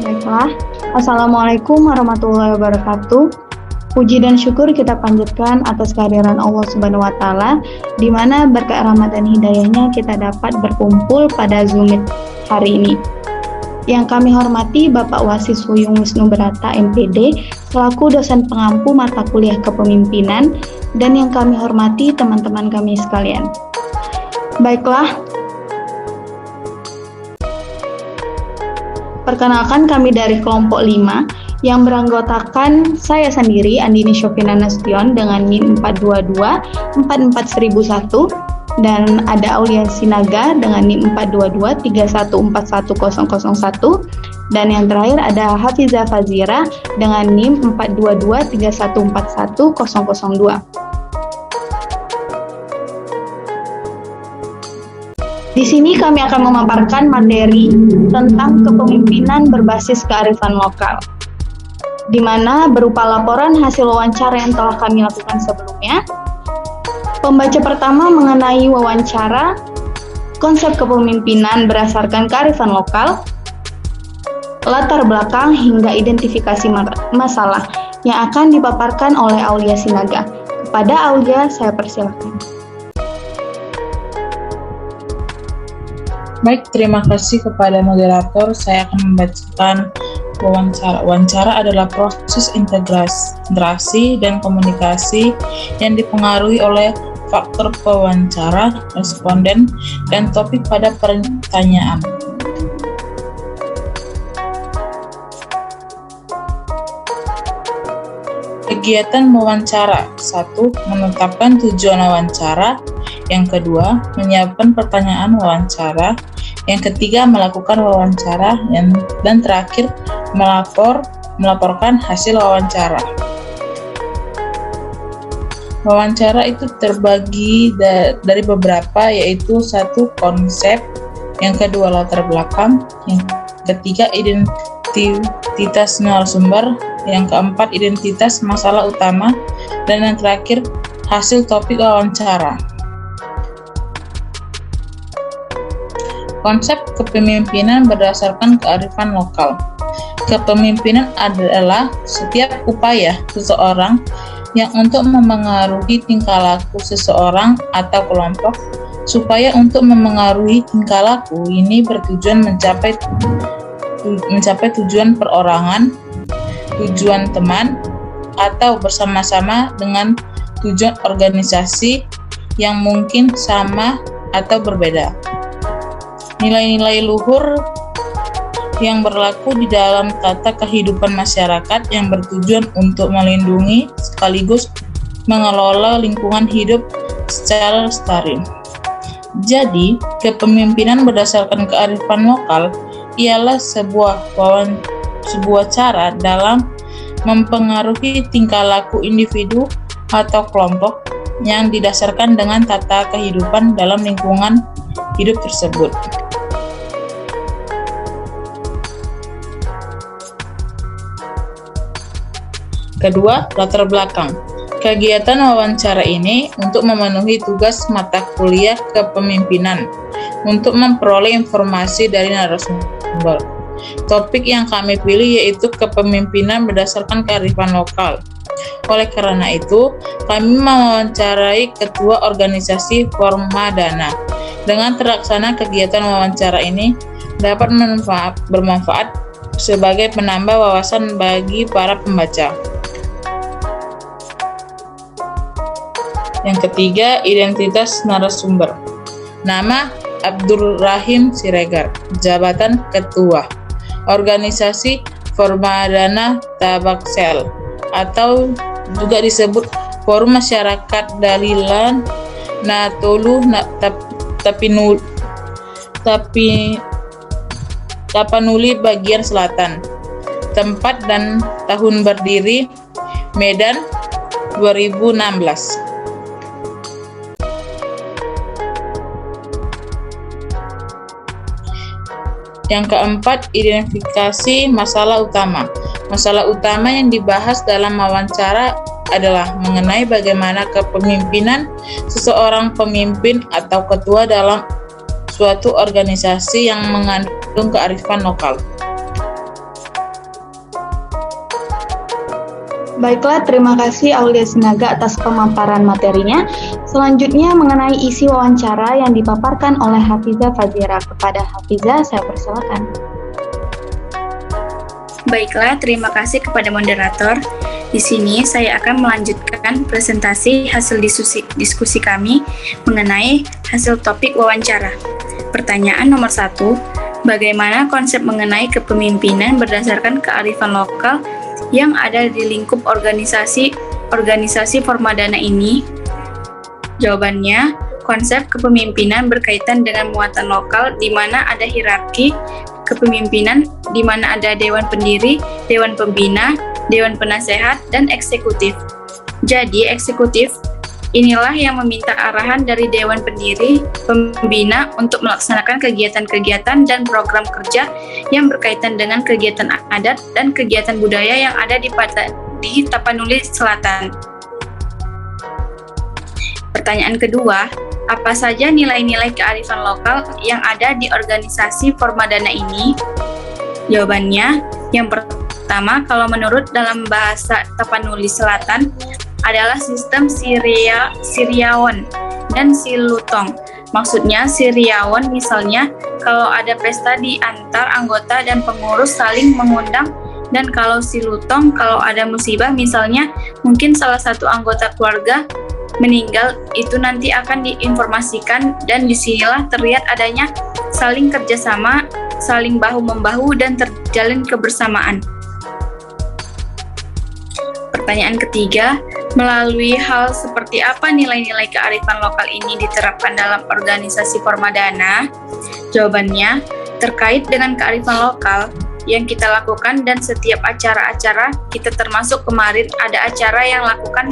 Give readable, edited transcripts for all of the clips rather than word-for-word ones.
Baiklah, Assalamualaikum warahmatullahi wabarakatuh. Puji dan syukur kita panjatkan atas kehadiran Allah Subhanahu wa Ta'ala, di mana berkat rahmat dan hidayahnya kita dapat berkumpul pada Zoom Meet hari ini. Yang kami hormati Bapak Wasis Wuyung Wisnu Berata MPD selaku dosen pengampu mata kuliah kepemimpinan, dan yang kami hormati teman-teman kami sekalian. Baiklah, perkenalkan kami dari kelompok 5 yang beranggotakan saya sendiri Andini Syofina Nasution dengan NIM 422 44001, dan ada Aulia Sinaga dengan NIM 422 3141001, dan yang terakhir ada Hafizah Fazira dengan NIM 422 3141002. Di sini kami akan memaparkan materi tentang kepemimpinan berbasis kearifan lokal, di mana berupa laporan hasil wawancara yang telah kami lakukan sebelumnya. Pembaca pertama mengenai wawancara, konsep kepemimpinan berdasarkan kearifan lokal, latar belakang hingga identifikasi masalah yang akan dipaparkan oleh Aulia Sinaga. Kepada Aulia, saya persilakan. Baik, terima kasih kepada moderator. Saya akan membacakan wawancara. Wawancara adalah proses integrasi dan komunikasi yang dipengaruhi oleh faktor pewawancara, responden, dan topik pada pertanyaan. Kegiatan wawancara. 1. Menetapkan tujuan wawancara. Yang kedua, menyiapkan pertanyaan wawancara. Yang ketiga, melakukan wawancara. Dan terakhir, melaporkan hasil wawancara. Wawancara itu terbagi dari beberapa, yaitu 1. Konsep. Yang kedua, latar belakang. Yang ketiga, identitas narasumber. Yang keempat, identitas masalah utama. Dan yang terakhir, hasil topik wawancara. Konsep kepemimpinan berdasarkan kearifan lokal. Kepemimpinan adalah setiap upaya seseorang yang untuk memengaruhi tingkah laku seseorang atau kelompok, supaya untuk memengaruhi tingkah laku ini bertujuan mencapai tujuan perorangan, tujuan teman, atau bersama-sama dengan tujuan organisasi yang mungkin sama atau berbeda. Nilai-nilai luhur yang berlaku di dalam tata kehidupan masyarakat yang bertujuan untuk melindungi sekaligus mengelola lingkungan hidup secara lestari. Jadi, kepemimpinan berdasarkan kearifan lokal ialah sebuah cara dalam mempengaruhi tingkah laku individu atau kelompok yang didasarkan dengan tata kehidupan dalam lingkungan hidup tersebut. Kedua, latar belakang. Kegiatan wawancara ini untuk memenuhi tugas mata kuliah kepemimpinan untuk memperoleh informasi dari narasumber. Topik yang kami pilih yaitu kepemimpinan berdasarkan kearifan lokal. Oleh karena itu, kami mewawancarai Ketua Organisasi Formadana. Dengan terlaksana kegiatan wawancara ini dapat bermanfaat sebagai penambah wawasan bagi para pembaca. Yang ketiga, identitas narasumber. Nama Abdul Rahim Siregar, jabatan Ketua Organisasi Formadana Tabaksel, atau juga disebut Forum Masyarakat Dalilan Natolu Tapanuli bagian selatan. Tempat dan tahun berdiri Medan 2016. Yang keempat, identifikasi masalah utama. Masalah utama yang dibahas dalam wawancara adalah mengenai bagaimana kepemimpinan seseorang pemimpin atau ketua dalam suatu organisasi yang mengandung kearifan lokal. Baiklah, terima kasih Aulia Sinaga atas pemaparan materinya. Selanjutnya mengenai isi wawancara yang dipaparkan oleh Hafiza Fazira. Kepada Hafiza, saya persilakan. Baiklah, terima kasih kepada moderator. Di sini saya akan melanjutkan presentasi hasil diskusi kami mengenai hasil topik wawancara. Pertanyaan nomor 1, bagaimana konsep mengenai kepemimpinan berdasarkan kearifan lokal yang ada di lingkup organisasi Formadana ini? Jawabannya, konsep kepemimpinan berkaitan dengan muatan lokal di mana ada hierarki kepemimpinan di mana ada dewan pendiri, dewan pembina, dewan penasehat, dan eksekutif. Jadi, eksekutif inilah yang meminta arahan dari dewan pendiri, pembina untuk melaksanakan kegiatan-kegiatan dan program kerja yang berkaitan dengan kegiatan adat dan kegiatan budaya yang ada di Tapanuli Selatan. Pertanyaan kedua, apa saja nilai-nilai kearifan lokal yang ada di organisasi Formadana ini? Jawabannya, yang pertama, kalau menurut dalam bahasa Tapanuli Selatan, adalah sistem Siriawan dan Silutong. Maksudnya Siriawan misalnya kalau ada pesta di antar anggota dan pengurus saling mengundang, dan kalau Silutong kalau ada musibah misalnya mungkin salah satu anggota keluarga meninggal, itu nanti akan diinformasikan dan disinilah terlihat adanya saling kerjasama, saling bahu-membahu dan terjalin kebersamaan. Pertanyaan ketiga, melalui hal seperti apa nilai-nilai kearifan lokal ini diterapkan dalam organisasi Formadana? Jawabannya, terkait dengan kearifan lokal yang kita lakukan dan setiap acara-acara, kita termasuk kemarin ada acara yang lakukan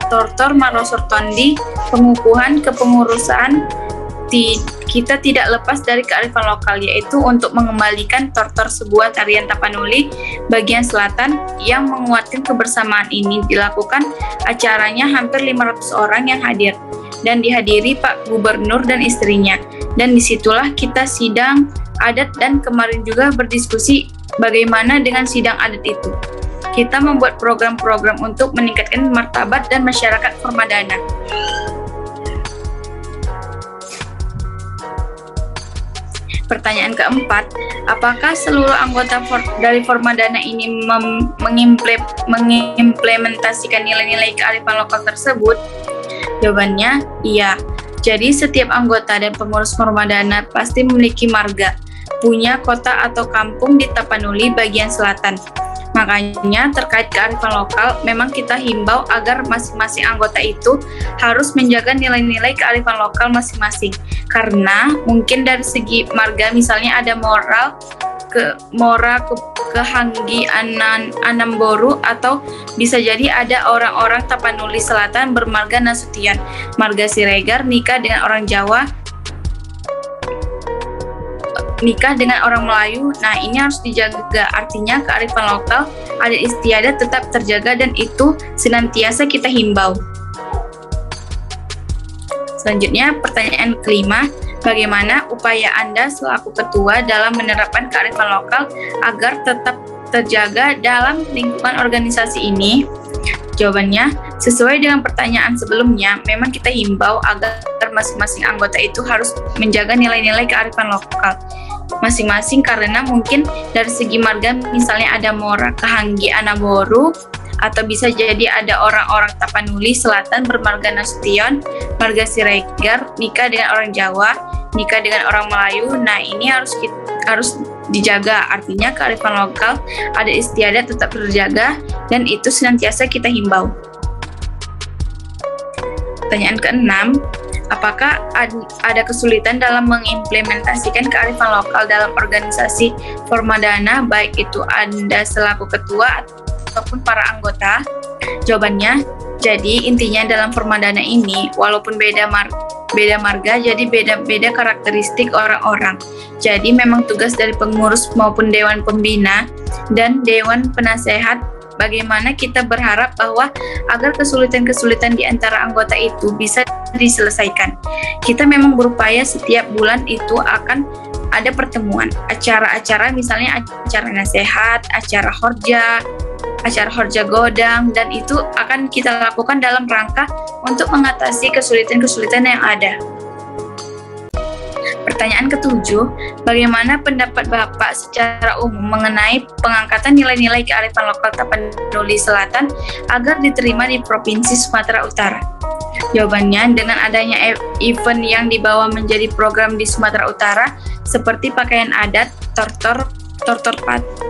Tortor Marosur Tondi, pengukuhan kepengurusan, kita tidak lepas dari kearifan lokal, yaitu untuk mengembalikan tortor sebuah tarian Tapanuli bagian selatan yang menguatkan kebersamaan ini dilakukan acaranya hampir 500 orang yang hadir dan dihadiri Pak Gubernur dan istrinya, dan disitulah kita sidang adat dan kemarin juga berdiskusi bagaimana dengan sidang adat itu. Kita membuat program-program untuk meningkatkan martabat dan masyarakat Formadana. Pertanyaan keempat, apakah seluruh anggota dari Formadana ini mengimplementasikan nilai-nilai kearifan lokal tersebut? Jawabannya, iya. Jadi setiap anggota dan pengurus Formadana pasti memiliki marga, punya kota atau kampung di Tapanuli bagian selatan. Makanya terkait kearifan lokal, memang kita himbau agar masing-masing anggota itu harus menjaga nilai-nilai kearifan lokal masing-masing. Karena mungkin dari segi marga misalnya ada Kehanggi Anamboru, atau bisa jadi ada orang-orang Tapanuli Selatan bermarga Nasution, marga Siregar nikah dengan orang Jawa, nikah dengan orang Melayu. Nah, ini harus dijaga. Artinya kearifan lokal, adat istiadat tetap terjaga dan itu senantiasa kita himbau. Selanjutnya, pertanyaan kelima, bagaimana upaya Anda selaku ketua dalam menerapkan kearifan lokal agar tetap terjaga dalam lingkungan organisasi ini? Jawabannya, sesuai dengan pertanyaan sebelumnya, memang kita himbau agar masing-masing anggota itu harus menjaga nilai-nilai kearifan lokal masing-masing, karena mungkin dari segi marga misalnya ada Mora Kehanggi Anaboru, atau bisa jadi ada orang-orang Tapanuli Selatan bermarga Nasution, marga Siregar nikah dengan orang Jawa, nikah dengan orang Melayu. Nah, ini harus dijaga. Artinya kearifan lokal, adat istiadat tetap terjaga dan itu senantiasa kita himbau. Pertanyaan keenam, apakah ada kesulitan dalam mengimplementasikan kearifan lokal dalam organisasi Formadana, baik itu Anda selaku ketua ataupun para anggota? Jawabannya, jadi intinya dalam Formadana ini, walaupun beda marga, jadi beda-beda karakteristik orang-orang. Jadi memang tugas dari pengurus maupun dewan pembina dan dewan penasehat, bagaimana kita berharap bahwa agar kesulitan-kesulitan di antara anggota itu bisa diselesaikan. Kita memang berupaya setiap bulan itu akan ada pertemuan, acara-acara misalnya acara nasihat, acara horja, acara Horja Godang, dan itu akan kita lakukan dalam rangka untuk mengatasi kesulitan-kesulitan yang ada. Pertanyaan ketujuh, bagaimana pendapat Bapak secara umum mengenai pengangkatan nilai-nilai kearifan lokal Tapanuli Selatan agar diterima di Provinsi Sumatera Utara? Jawabannya, dengan adanya event yang dibawa menjadi program di Sumatera Utara, seperti pakaian adat, tortor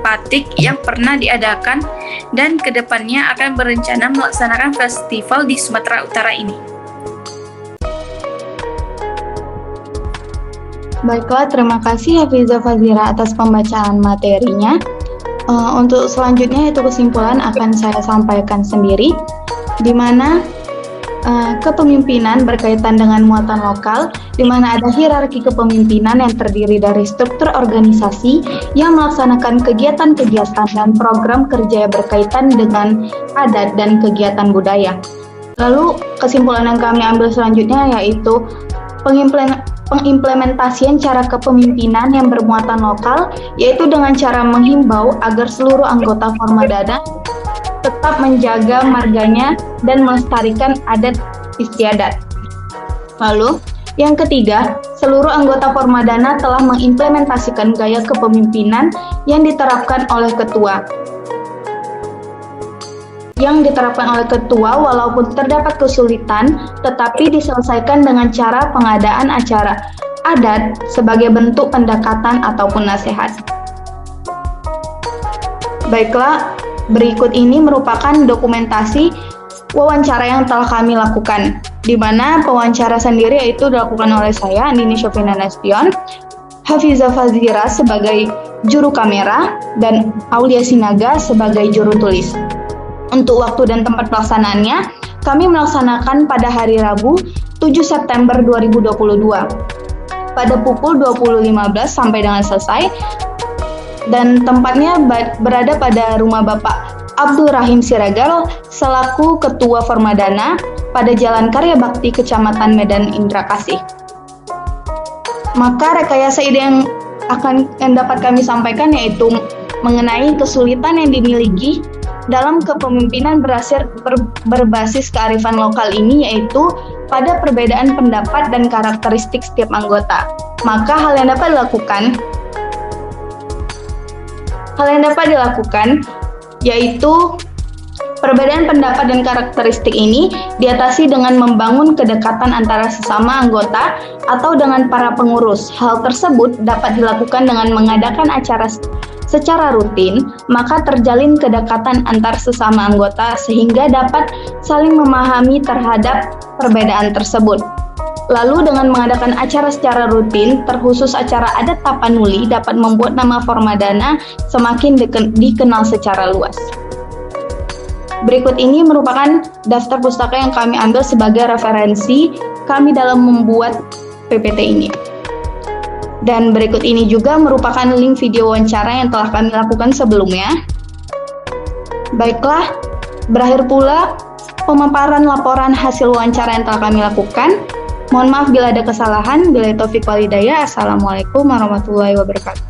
batik yang pernah diadakan, dan kedepannya akan berencana melaksanakan festival di Sumatera Utara ini. Baiklah, terima kasih Hafizah Fazira atas pembacaan materinya. Untuk selanjutnya itu kesimpulan akan saya sampaikan sendiri, di mana kepemimpinan berkaitan dengan muatan lokal, di mana ada hierarki kepemimpinan yang terdiri dari struktur organisasi yang melaksanakan kegiatan-kegiatan dan program kerja yang berkaitan dengan adat dan kegiatan budaya. Lalu kesimpulan yang kami ambil selanjutnya yaitu pengimplementasian cara kepemimpinan yang bermuatan lokal, yaitu dengan cara menghimbau agar seluruh anggota Formadana tetap menjaga marganya dan melestarikan adat istiadat. Lalu, yang ketiga, seluruh anggota Formadana telah mengimplementasikan gaya kepemimpinan yang diterapkan oleh ketua. Walaupun terdapat kesulitan, tetapi diselesaikan dengan cara pengadaan acara adat sebagai bentuk pendekatan ataupun nasihat. Baiklah, berikut ini merupakan dokumentasi wawancara yang telah kami lakukan, di mana pewawancara sendiri yaitu dilakukan oleh saya, Andini Syofina Nasution, Hafizah Fazira sebagai juru kamera, dan Aulia Sinaga sebagai juru tulis. Untuk waktu dan tempat pelaksanaannya, kami melaksanakan pada hari Rabu 7 September 2022 pada pukul 20.15 sampai dengan selesai, dan tempatnya berada pada rumah Bapak Abdul Rahim Siregar selaku Ketua Formadana pada Jalan Karya Bakti, Kecamatan Medan Indrakasih. Maka rekayasa ide yang dapat kami sampaikan yaitu mengenai kesulitan yang dimiliki dalam kepemimpinan berbasis kearifan lokal ini, yaitu pada perbedaan pendapat dan karakteristik setiap anggota. Maka hal yang dapat dilakukan yaitu perbedaan pendapat dan karakteristik ini diatasi dengan membangun kedekatan antara sesama anggota atau dengan para pengurus. Hal tersebut dapat dilakukan dengan mengadakan acara secara rutin, maka terjalin kedekatan antar sesama anggota sehingga dapat saling memahami terhadap perbedaan tersebut. Lalu dengan mengadakan acara secara rutin, terkhusus acara adat Tapanuli dapat membuat nama Formadana semakin dikenal secara luas. Berikut ini merupakan daftar pustaka yang kami ambil sebagai referensi kami dalam membuat PPT ini. Dan berikut ini juga merupakan link video wawancara yang telah kami lakukan sebelumnya. Baiklah, berakhir pula pemaparan laporan hasil wawancara yang telah kami lakukan. Mohon maaf bila ada kesalahan. Billahi taufiq wal hidayah. Assalamualaikum warahmatullahi wabarakatuh.